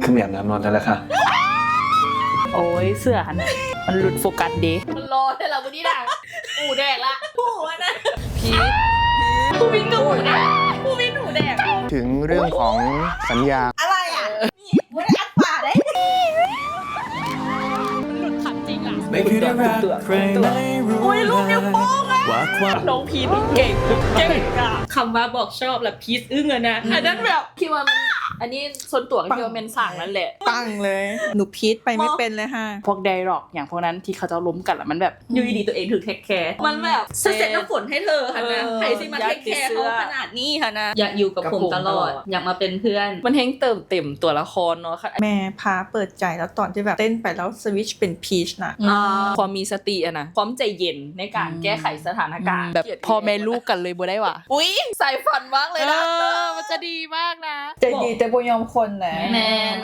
คือไม่อาบน้ำนอนแล้วล่ะค่ะ โอ้ยเสื้อหันมันหลุดโฟกัสดี มันรอแต่ละวันนี้ด่างหูแดกละหูนะ พีท ผู้วินกับหูแดกผู้วินหูแดก ถึงเรื่องของสัญญา อะไรอ่ะนี่ไม่ได้อัดป่าได้ มันหลุดขันจริงอ่ะ ไม่เคยได้รักใครไม่รู้ อุ้ยลูกนิ้วโป้งอ่ะ ว่าความ น้องพีทเก่งอ่ะ คำว่าบอกชอบแล้วพีซอึ้งอะนะอันนั้นแบบคิดว่ามันอันนี้ส่วนตัวคิดว่าเป็นสั่งนั่นแหละ ปังเลย หนูพีทไปไม่เป็นเลยค่ะ พวกไดร็อกอย่างพวกนั้นที่เขาจะล้มกันแล้วมันแบบ อยู่ดีๆตัวเองถึงเทคแคร์มันแบบเสร็จน้ำฝนให้เธอค่ะนะใครสิมาเทคแคร์เขาขนาดนี้ค่ะนะอยากอยู่กับผมตลอดอยากมาเป็นเพื่อน มันเฮงเติมเต็มตัวละครเนาะค่ะ แม่พาเปิดใจแล้วตอนที่แบบเต้นไปแล้วสวิตชเป็นพีชนะ ความมีสติอะนะความใจเย็นในการแก้ไขสถานการณ์แบบพ่อแม่ลูกกันเลยบ่ได้ว่ะ อุ้ยใส่ฝันมากเลยนะ มันจะดีมากนะ ใจดีแต่บ่ยอมคนนะ แมน